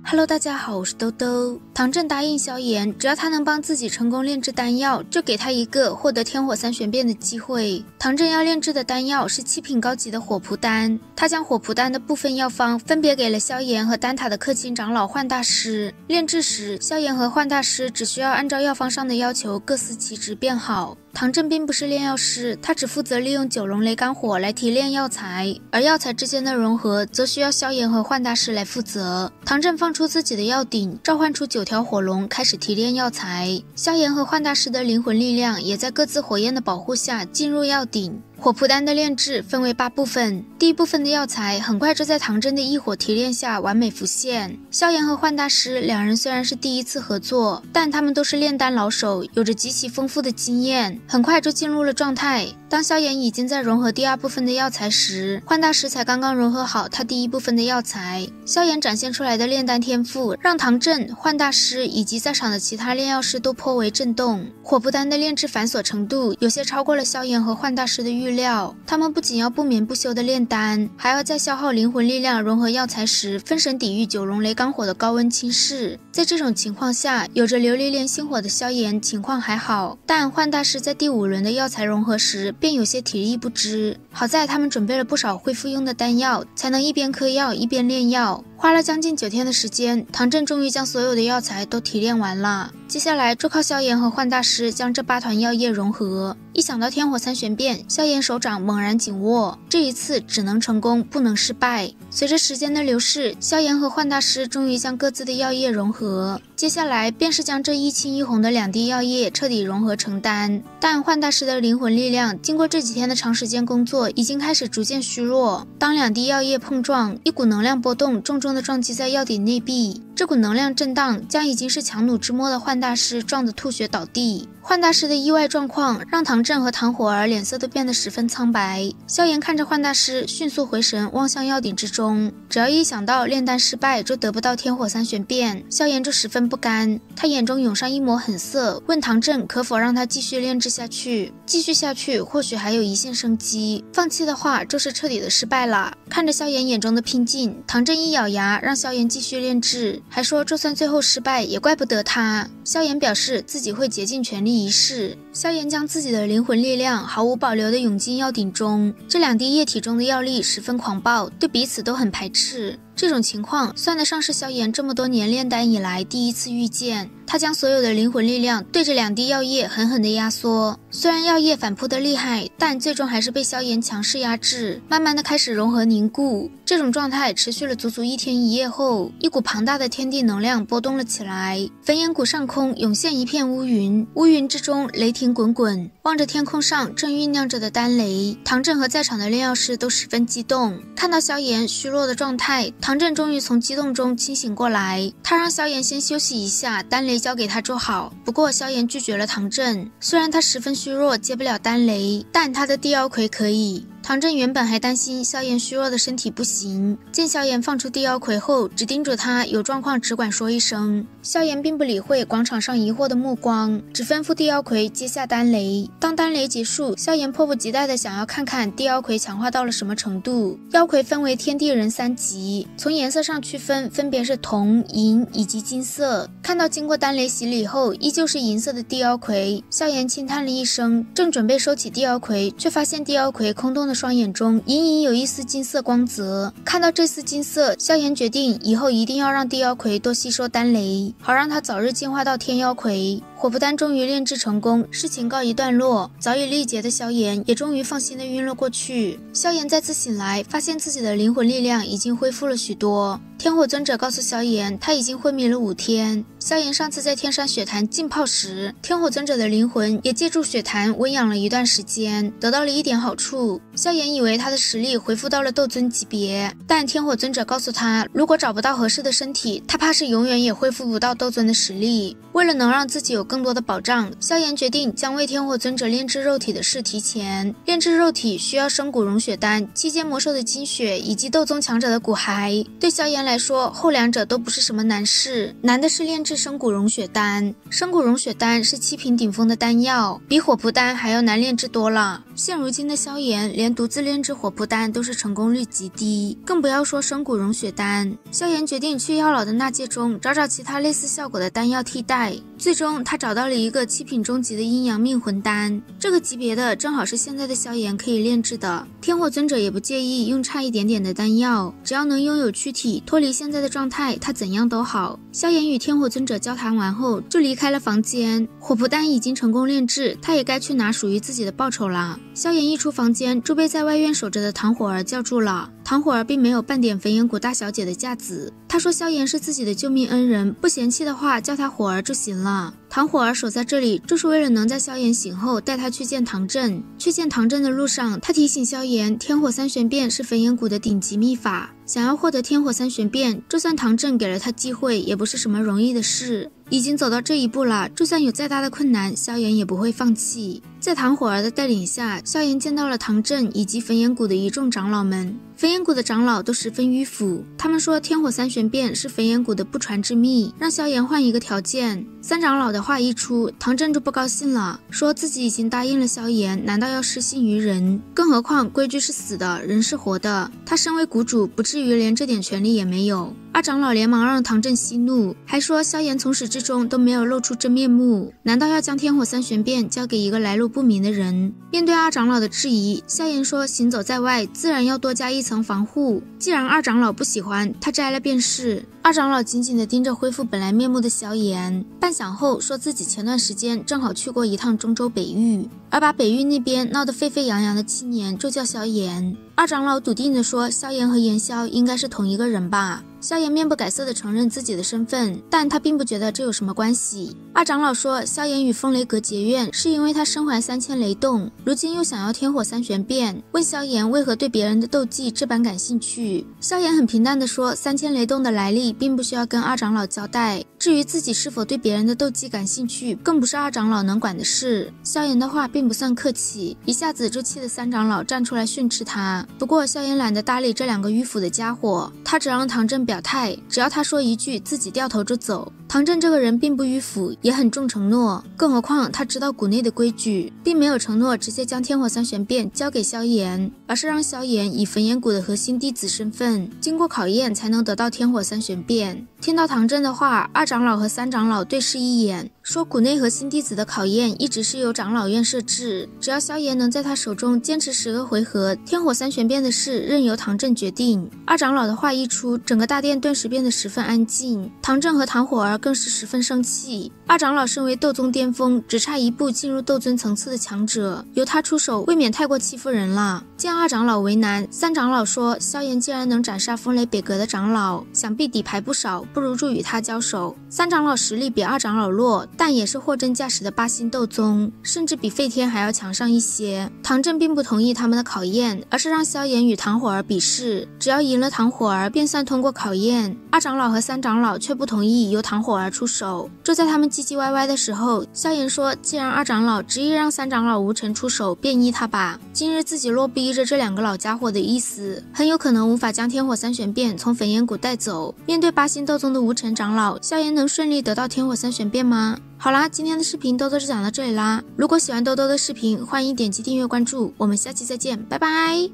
Hello， 大家好，我是兜兜。唐振答应萧炎，只要他能帮自己成功炼制丹药，就给他一个获得天火三玄变的机会。唐振要炼制的丹药是7品高级的火蒲丹，他将火蒲丹的部分药方分别给了萧炎和丹塔的氪金长老幻大师。炼制时，萧炎和幻大师只需要按照药方上的要求各司其职便好。唐振并不是炼药师，他只负责利用9龙雷罡火来提炼药材，而药材之间的融合则需要萧炎和幻大师来负责。唐振放出自己的药鼎，召唤出9条火龙，开始提炼药材。萧炎和幻大师的灵魂力量也在各自火焰的保护下进入药鼎。火蒲丹的炼制分为8部分，第一部分的药材很快就在唐振的异火提炼下完美浮现。萧炎和幻大师两人虽然是第一次合作，但他们都是炼丹老手，有着极其丰富的经验，很快就进入了状态。当萧炎已经在融合第2部分的药材时，幻大师才刚刚融合好他第1部分的药材。萧炎展现出来的炼丹天赋，让唐振、幻大师以及在场的其他炼药师都颇为震动。火蒲丹的炼制繁琐程度有些超过了萧炎和幻大师的预料，他们不仅要不眠不休的炼丹，还要在消耗灵魂力量融合药材时分神抵御9龙雷罡火的高温侵蚀。在这种情况下，有着琉璃炼心火的萧炎情况还好，但幻大师在第5轮的药材融合时便有些体力不支。好在他们准备了不少恢复用的丹药，才能一边嗑药一边炼药。花了将近9天的时间，唐振终于将所有的药材都提炼完了。接下来就靠萧炎和幻大师将这8团药液融合。一想到天火三玄变，萧炎手掌猛然紧握，这一次只能成功不能失败。随着时间的流逝，萧炎和幻大师终于将各自的药液融合，接下来便是将这一青一红的2滴药液彻底融合成丹。但幻大师的灵魂力量经过这几天的长时间工作，已经开始逐渐虚弱。当2滴药液碰撞，一股能量波动重重的撞击在药鼎内壁，这股能量震荡将已经是强弩之末的幻大师撞得吐血倒地。幻大师的意外状况让唐振和唐火儿脸色都变得十分苍白。萧炎看着幻大师迅速回神望向药鼎之中，只要一想到炼丹失败就得不到天火三玄变，萧炎就十分不甘。他眼中涌上一抹狠色，问唐振可否让他继续炼制下去。继续下去或许还有一线生机，放弃的话就是彻底的失败了。看着萧炎眼中的拼劲，唐振一咬牙让萧炎继续炼制，还说就算最后失败也怪不得他。萧炎表示自己会竭尽全力一试。萧炎将自己的灵魂力量毫无保留地涌进药鼎中，这2滴液体中的药力十分狂暴，对彼此都很排斥。这种情况算得上是萧炎这么多年炼丹以来第一次遇见。他将所有的灵魂力量对着2滴药液狠狠地压缩，虽然药液反扑得厉害，但最终还是被萧炎强势压制，慢慢的开始融合凝固。这种状态持续了足足1天1夜后，一股庞大的天地能量波动了起来，焚炎谷上空涌现一片乌云，乌云之中雷霆滚滚。望着天空上正酝酿着的丹雷，唐振和在场的炼药师都十分激动。看到萧炎虚弱的状态，唐振终于从激动中清醒过来，他让萧炎先休息一下，丹雷交给他就好。不过萧炎拒绝了唐振，虽然他十分虚弱接不了丹雷，但他的地妖魁可以。唐振原本还担心萧炎虚弱的身体不行，见萧炎放出地妖魁后，只叮嘱他有状况只管说一声。萧炎并不理会广场上疑惑的目光，只吩咐地妖魁接下丹雷。当丹雷结束，萧炎迫不及待地想要看看地妖魁强化到了什么程度。妖魁分为天地人3级，从颜色上区分，分别是铜、银以及金色。看到经过丹雷洗礼后依旧是银色的地妖魁，萧炎轻叹了一声，正准备收起地妖魁，却发现地妖魁空洞的双眼中隐隐有一丝金色光泽。看到这丝金色，萧炎决定以后一定要让地妖魁多吸收丹雷，好让他早日进化到天妖魁。火蒲丹终于炼制成功，事情告一段落，早已力竭的萧炎也终于放心的晕了过去。萧炎再次醒来，发现自己的灵魂力量已经恢复了许多。天火尊者告诉萧炎，他已经昏迷了5天。萧炎上次在天山雪潭浸泡时，天火尊者的灵魂也借助雪潭温养了一段时间，得到了一点好处。萧炎以为他的实力恢复到了斗尊级别，但天火尊者告诉他，如果找不到合适的身体，他怕是永远也恢复不到斗尊的实力。为了能让自己有更更多的保障，萧炎决定将为天火尊者炼制肉体的事提前。炼制肉体需要生骨融血丹、七阶魔兽的精血以及斗宗强者的骨骸。对萧炎来说，后两者都不是什么难事，难的是炼制生骨融血丹。生骨融血丹是7品顶峰的丹药，比火蒲丹还要难炼制多了。现如今的萧炎连独自炼制火蒲丹都是成功率极低，更不要说生骨融血丹。萧炎决定去药老的纳戒中找其他类似效果的丹药替代，最终他找到了一个7品中级的阴阳命魂丹，这个级别的正好是现在的萧炎可以炼制的。天火尊者也不介意用差一点点的丹药，只要能拥有躯体脱离现在的状态，他怎样都好。萧炎与天火尊者交谈完后就离开了房间，火蒲丹已经成功炼制，他也该去拿属于自己的报酬了。萧炎一出房间就被在外院守着的唐火儿叫住了。唐火儿并没有半点焚炎谷大小姐的架子，他说萧炎是自己的救命恩人，不嫌弃的话叫他火儿就行了。唐火儿守在这里就是为了能在萧炎醒后带他去见唐振。去见唐振的路上，他提醒萧炎天火三玄变是焚炎谷的顶级秘法，想要获得天火三玄变，就算唐振给了他机会也不是什么容易的事。已经走到这一步了，就算有再大的困难，萧炎也不会放弃。在唐火儿的带领下，萧炎见到了唐振以及焚炎谷的一众长老们。焚炎谷的长老都十分迂腐，他们说天火三玄变是焚炎谷的不传之秘，让萧炎换一个条件。三长老的话一出，唐振就不高兴了，说自己已经答应了萧炎，难道要失信于人？更何况规矩是死的，人是活的，他身为谷主不至于连这点权利也没有。二长老连忙让唐振息怒，还说萧炎从始至终都没有露出真面目，难道要将天火三玄变交给一个来路不明的人？面对二长老的质疑，萧炎说行走在外自然要多加一层防护，既然二长老不喜欢，他摘了便是。二长老紧紧地盯着恢复本来面目的萧炎，半晌后说自己前段时间正好去过一趟中州北域，而把北域那边闹得沸沸扬扬的青年就叫萧炎。二长老笃定地说萧炎和炎萧应该是同一个人吧。萧炎面不改色地承认自己的身份，但他并不觉得这有什么关系。二长老说萧炎与风雷阁结怨是因为他身怀3000雷动，如今又想要天火三玄变，问萧炎为何对别人的斗技这般感兴趣。萧炎很平淡地说3000雷动的来历并不需要跟二长老交代，至于自己是否对别人的斗技感兴趣，更不是二长老能管的事。萧炎的话并不算客气，一下子就气得三长老站出来训斥他。不过萧炎懒得搭理这两个迂腐的家伙，他只让唐振表态，只要他说一句自己掉头就走。唐振这个人并不迂腐，也很重承诺，更何况他知道谷内的规矩，并没有承诺直接将天火三玄变交给萧炎，而是让萧炎以焚炎谷的核心弟子身份经过考验才能得到天火三玄变。听到唐振的话，二长老和三长老对视一眼，说谷内核心弟子的考验一直是由长老院设置，只要萧炎能在他手中坚持10个回合，天火三玄变的事任由唐振决定。二长老的话一出，整个大殿顿时变得十分安静，唐振和唐火儿更是十分生气。二长老身为斗宗巅峰，只差一步进入斗尊层次的强者，由他出手未免太过欺负人了。见二长老为难，三长老说萧炎既然能斩杀风雷北阁的长老，想必底牌不少，不如就与他交手。三长老实力比二长老弱，但也是货真价实的8星斗宗，甚至比废天还要强上一些。唐振并不同意他们的考验，而是让萧炎与唐火儿比试，只要赢了唐火儿便算通过考验。二长老和三长老却不同意由唐火儿出手。就在他们唧唧歪歪的时候，萧炎说既然二长老执意让三长老无尘出手，便依他吧。今日自己若不依着这两个老家伙的意思，很有可能无法将天火三玄变从焚炎谷带走。面对8星斗宗的无尘长老，萧炎能顺利得到天火三玄变吗？好啦，今天的视频豆豆就讲到这里啦。如果喜欢豆豆的视频，欢迎点击订阅关注，我们下期再见，拜拜。